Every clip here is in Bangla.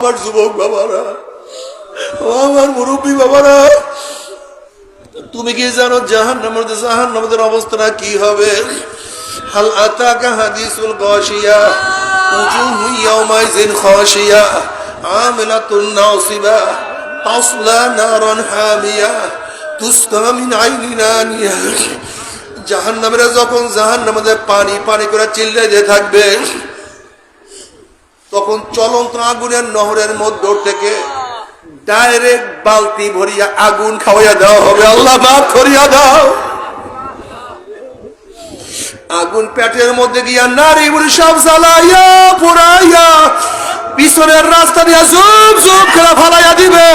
আমার যুবক বাবারা, আমার মুরব্বী বাবারা, তুমি কি জানো জাহান্নামের অবস্থা কি হবে? হাল আতাকা হাদিসুল গাশিয়া উজুহু ইয়াওমাইযিন খাশিয়া আমিলাতুন নাসিবা তাসলা নারান হামিয়া তুসকা মিন আইনিন আনিয়া। জাহান্নামীরা যখন জাহান্নামে পানি পানি করে চিল্লাইতে থাকবে, তখন চলন্ত আগুনের নহরের মধ্য থেকে ডাইরেক্ট বালতি ভরিয়া আগুন খাওয়াইয়া দেওয়া হবে। আল্লাহ মাফ করিয়া দাও। আগুন পেটের মধ্যে গিয়া নারী বুড়ি সব জ্বালাইয়া পুরাইয়া পিছনের রাস্তা দিয়া জুম জুম করে ফালাইয়া দিবে।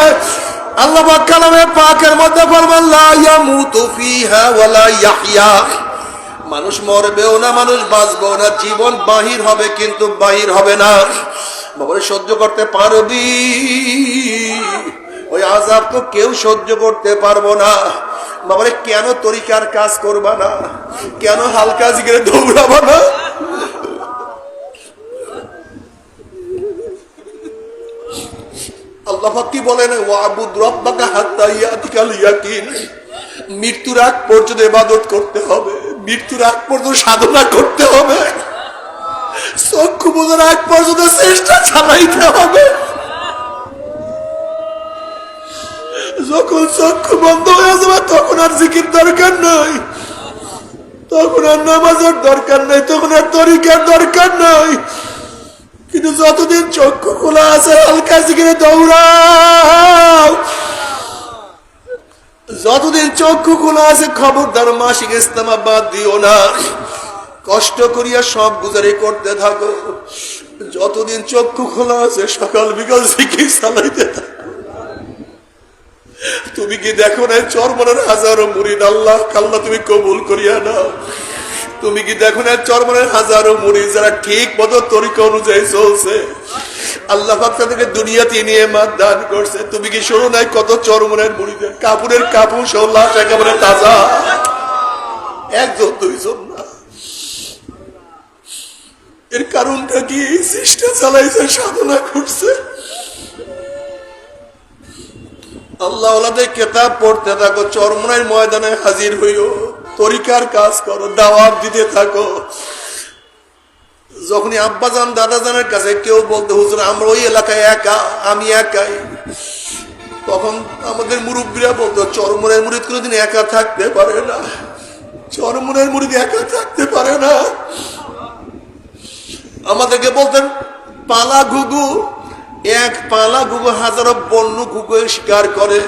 আল্লাহ পাক কালামে পাকের মধ্যে ফরমান লা ইয়ামুতু ফিহা ওয়ালা ইয়াহইয়া। মানুষ মরবেও না, মানুষ বাঁচবেও না, জীবন বাহির হবে কিন্তু বাহির হবে না। বাবারে সহ্য করতে পারবি? ওই আযাব তো কেউ সহ্য করতে পারবো না। বাবারে কেন তরিকার কাজ করবা না? কেন হালকা জিগরে দৌড়াবা না? আল্লাহ পাক কি বলেন? ওয়াবুদ রাব্বাকা হাত্তা ইয়াতিকাল ইয়াকিন। মৃত্যুর আগ পর্যন্ত ইবাদত করতে হবে, মৃত্যুর আগ পর্যন্ত সাধনা করতে হবে, চক্ষু বোঝার আগ পর্যন্ত চেষ্টা চালাইতে হবে। যখন চক্ষু বন্ধ হয়ে যাবে তখন আর জিকির দরকার নাই, তখন আর নামাজের দরকার নাই, তখন আর তরিকার দরকার নাই। কিন্তু যতদিন চক্ষু খোলা আছে হালকা জিকিরে দৌড়াও। যতদিন চক্ষু খোলা আছে খবরদার মাসিক ইস্তেমা বাদ দিও না। কষ্ট করিয়া সব গুজারি করতে থাকো। যতদিন চক্ষু খোলা আছে সকাল বিকাল জিকির চালাইতে থাকো। তুমি কি দেখো না চরমনের হাজারো মুরিদ আল্লাহ কাল্লা তুমি কবুল করিয়া নাও? তুমি কি দেখো না চরমনের হাজারো মুরিদ যারা ঠিক মতো তরিকা অনুযায়ী চলছে, আল্লাহ পাক তাদেরকে দুনিয়াতে নিয়ামত দান করছে। তুমি কি শোনো নাই কত চরমনের মুরিদের কাপড়ের কাপড় সব লাশ একেবারে তাজা, একজন দুইজন না। এর কারণটা কি? চেষ্টা চালাইছে, সাধনা করছে। আল্লাহ ওয়ালাদের কিতাব পড়তে থাকো, চরমনের ময়দানে হাজির হইও, তরিকার কাজ করো, দাওয়াত দিতে থাকো। যখনই আব্বাজান দাদাজানের কাছে কেউ বলতে হুজুর আমরা ওই এলাকায় একা, আমি একাই, তখন আমাদের মুরব্বীরা বলতো চরমনের মুরিদ কোনোদিন একা থাকতে পারে না, চরমনের মুরিদ একা থাকতে পারে না। আমাদেরকে বলতেন পালা ঘুঘু, এক পালা ঘুঘু হাজারো বন্য ঘুঘু শিকার করে।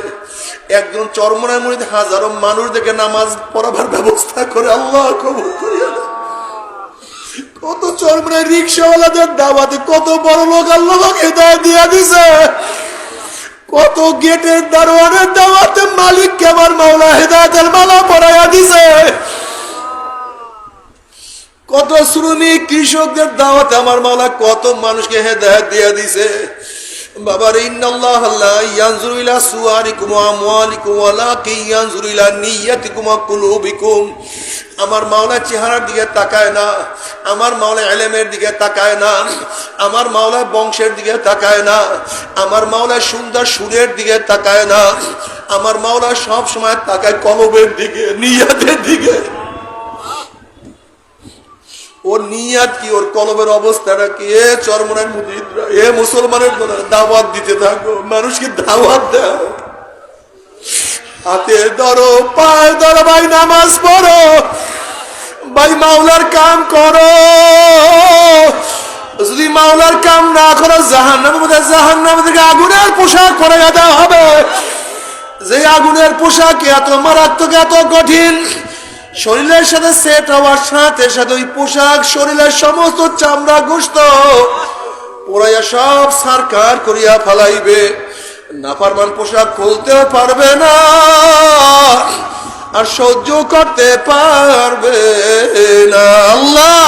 একজন চরমনের মুরিদ হাজারো মানুষ দেখে নামাজ পড়াবার ব্যবস্থা করে। আল্লাহ কবুল করিয়া দাও। কত চরমনের রিক্সাওয়ালাদের দাওয়াতে কত বড় লোক আল্লাহ হেদায়েত দিয়া দিছে। কত গেটের দারোয়ানের দাওয়াতে মালিককে আমার মাওলা হেদায়েতের মালা পরাইয়া দিছে। কত শ্রমিক কৃষকদের দাওয়াতে আমার মাওলা কত মানুষকে হেদায়েত দিয়া দিছে। বাবার ইন্নাল্লাহ লা ইয়ানজুরু ইলা সুওয়ারিকুম ওয়া আমওয়ালিকুম ওয়ালাকিন ইয়ানজুরু ইলা নিয়্যাতিকুম ওয়া কুলুবিকুম। আমার মাওলা চেহারার দিকে তাকায় না, আমার মাওলা ইলমের দিকে তাকায় না, আমার মাওলা বংশের দিকে তাকায় না, আমার মাওলা সুন্দর সুরের দিকে তাকায় না, আমার মাওলা সব সময় তাকায় কলবের দিকে, নিয়তের দিকে। ওর নিয়াত কি, ওর কলবের অবস্থাটা কি? এ চরমনের মুরিদরা, এ মুসলমানের দাওয়াত দিতে থাকো, মানুষকে দাওয়াত দাও। হাতে ধরো, পায়ে ধরো, ভাই নামাজ পড়ো, ভাই মাওলার কাম করো। যদি মাওলার কাম না করো জাহান্নাম থেকে আগুনের পোশাক পরাইয়া দেওয়া হবে। যে আগুনের পোশাক এত মারাত্মক, এত কঠিন, শরীরের সাথে সেট হওয়ার সাথে সাথে ওই পোশাক শরীরের সমস্ত চামড়া গোশত পোড়াইয়া সব সারকার করিয়া ফালাইবে। নাফরমান পোশাক খুলতেও পারবে না আর সহ্য করতে পারবে না। আল্লাহ